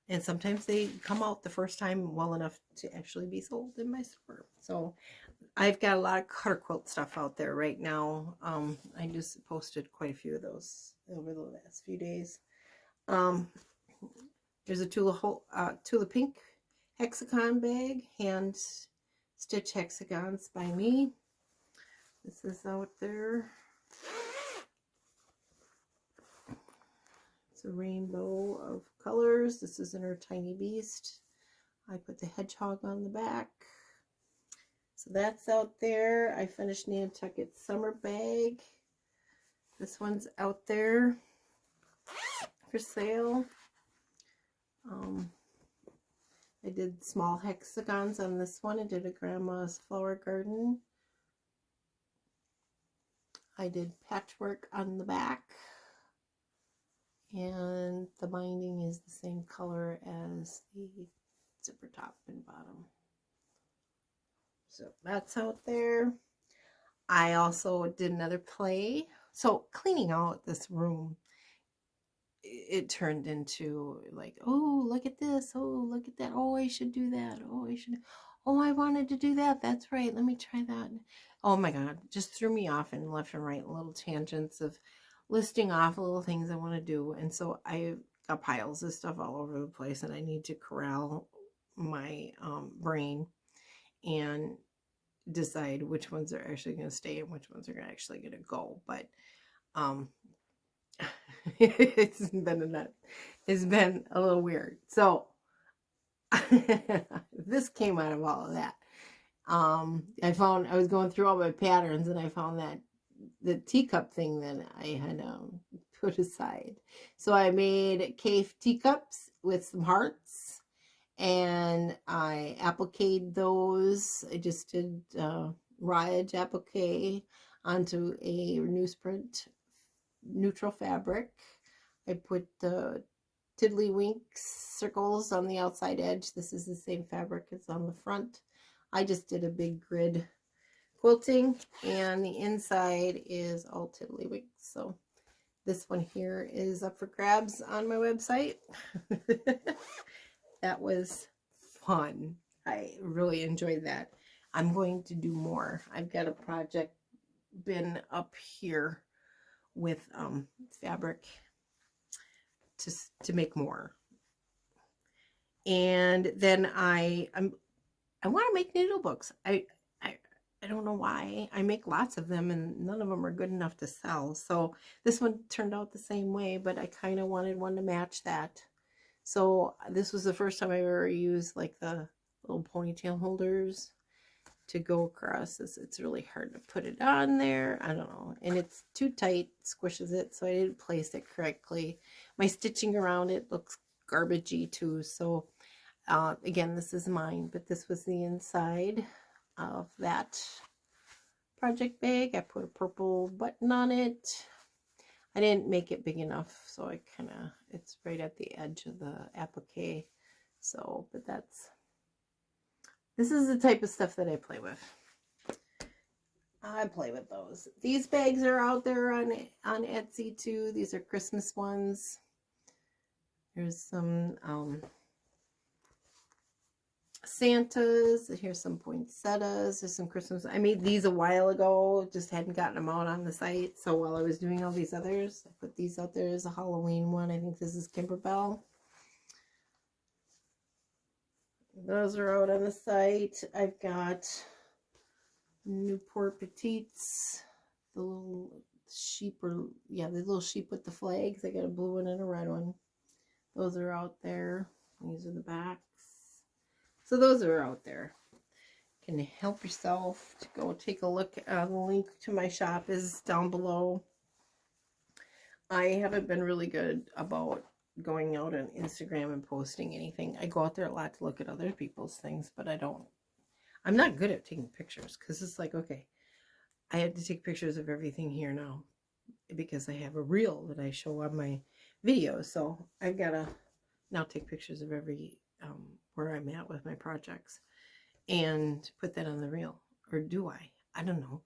[SPEAKER 1] and sometimes they come out the first time well enough to actually be sold in my store. So I've got a lot of cutter quilt stuff out there right now. I just posted quite a few of those over the last few days. There's a Tula Pink hexagon bag, hand stitch hexagons by me. This is out there. It's a rainbow of colors. This is in her Tiny Beast. I put the hedgehog on the back. So that's out there. I finished Nantucket's summer bag. This one's out there for sale. I did small hexagons on this one. I did a grandma's flower garden. I did patchwork on the back, and the binding is the same color as the zipper top and bottom. So that's out there. I also did another play. So cleaning out this room, it turned into like, oh, look at this. Oh, look at that. Oh, I should do that. Oh, I should. Oh, I wanted to do that. That's right. Let me try that. Oh my God, just threw me off in left and right, little tangents of listing off little things I want to do. And so I got piles of stuff all over the place, and I need to corral my brain and decide which ones are actually going to stay and which ones are actually going to go. But it's been a little weird. So this came out of all of that. I was going through all my patterns, and I found that the teacup thing that I had put aside. So I made cave teacups with some hearts, and I appliqued those. I just did raw edge applique onto a newsprint neutral fabric. I put the tiddlywinks circles on the outside edge. This is the same fabric as on the front. I just did a big grid quilting, and the inside is all tiddlywinks. So this one here is up for grabs on my website. That was fun. I really enjoyed that. I'm going to do more. I've got a project bin up here with fabric to make more. And then I want to make needle books. I don't know why. I make lots of them, and none of them are good enough to sell. So this one turned out the same way, but I kind of wanted one to match that. So this was the first time I ever used like the little ponytail holders to go across this. It's really hard to put it on there. I don't know. And it's too tight, squishes it, so I didn't place it correctly. My stitching around it looks garbagey too. So again, this is mine, but this was the inside of that project bag. I put a purple button on it. I didn't make it big enough, so I it's right at the edge of the applique. So, but this is the type of stuff that I play with. I play with those. These bags are out there on Etsy too. These are Christmas ones. There's some Santas. Here's some poinsettias. There's some Christmas. I made these a while ago. Just hadn't gotten them out on the site. So while I was doing all these others, I put these out there as a Halloween one. I think this is Kimberbell. Those are out on the site. I've got Newport Petites. The little sheep, or yeah, the little sheep with the flags. I got a blue one and a red one. Those are out there. These are the backs. So those are out there. Can you help yourself to go take a look? The link to my shop is down below. I haven't been really good about going out on Instagram and posting anything. I go out there a lot to look at other people's things, but I'm not good at taking pictures, because it's like, okay, I have to take pictures of everything here now because I have a reel that I show on my videos. So I've got to now take pictures of every where I'm at with my projects and put that on the reel. Or do I? I don't know.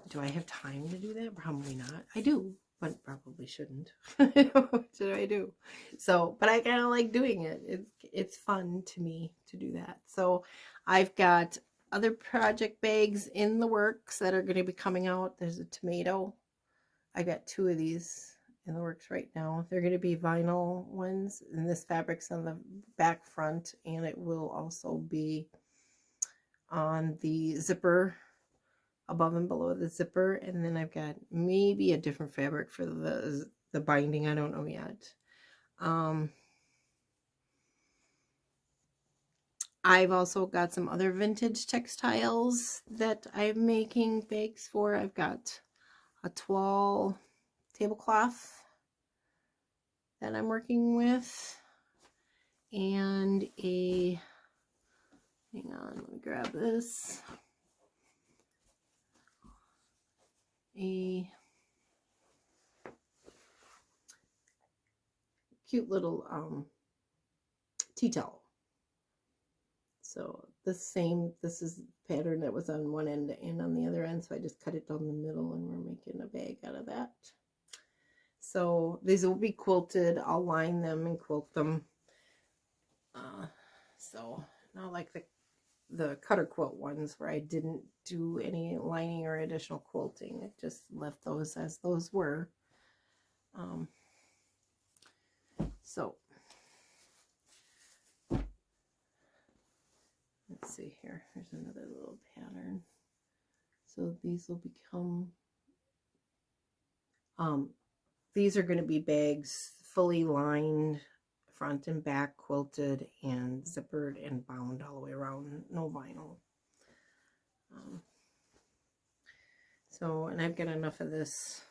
[SPEAKER 1] Do I have time to do that? Probably not. I do, but probably shouldn't. What should I do? So, but I kind of like doing it. It's fun to me to do that. So I've got other project bags in the works that are going to be coming out. There's a tomato. I got 2 of these in the works right now. They're going to be vinyl ones, and this fabric's on the back front, and it will also be on the zipper, above and below the zipper. And then I've got maybe a different fabric for the binding. I don't know yet. I've also got some other vintage textiles that I'm making bags for. I've got a toile tablecloth that I'm working with, and hang on, let me grab this, a cute little tea towel. So this is the pattern that was on one end and on the other end, so I just cut it down the middle, and we're making a bag out of that. So these will be quilted. I'll line them and quilt them. So not like the cutter quilt ones where I didn't do any lining or additional quilting. I just left those as those were. So let's see here. Here's another little pattern. So these will become, these are going to be bags fully lined, front and back, quilted and zippered and bound all the way around, no vinyl. So, and I've got enough of this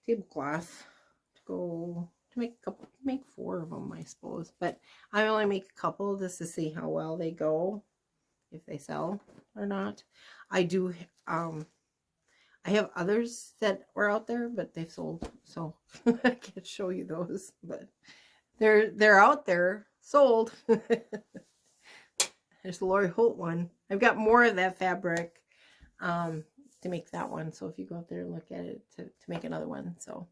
[SPEAKER 1] tablecloth to go to make a couple, make 4 of them, I suppose. But I only make a couple just to see how well they go, if they sell or not. I do. I have others that were out there, but they've sold, so I can't show you those. But they're out there, sold. There's the Lori Holt one. I've got more of that fabric to make that one. So if you go out there and look at it, to make another one. So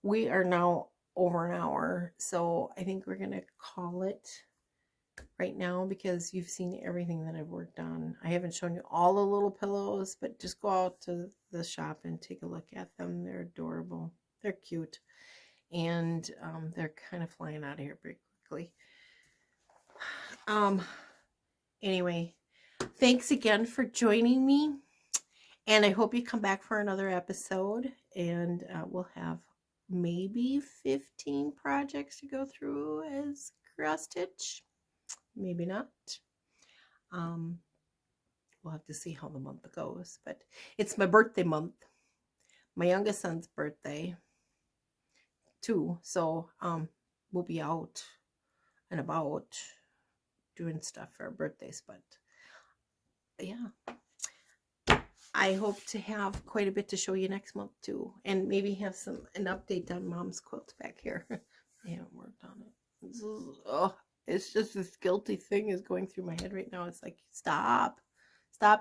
[SPEAKER 1] we are now over an hour. So I think we're going to call it right now, because you've seen everything that I've worked on. I haven't shown you all the little pillows, but just go out to the shop and take a look at them. They're adorable. They're cute. And they're kind of flying out of here pretty quickly. Anyway, thanks again for joining me. And I hope you come back for another episode. And we'll have maybe 15 projects to go through as cross stitch. Maybe not. We'll have to see how the month goes. But it's my birthday month. My youngest son's birthday too. So we'll be out and about doing stuff for our birthdays. But yeah, I hope to have quite a bit to show you next month too, and maybe have an update on Mom's quilt back here. I haven't worked on it. It's just this guilty thing is going through my head right now. It's like, stop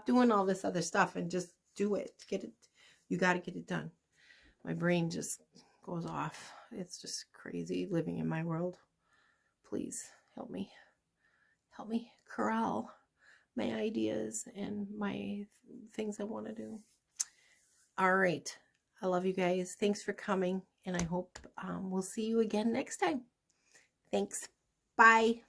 [SPEAKER 1] doing all this other stuff and just do it. Get it. You got to get it done. My brain just goes off. It's just crazy living in my world. Please help me. help me corral my ideas and my things I want to do. All right. I love you guys. Thanks for coming, and I hope we'll see you again next time. Thanks. Bye.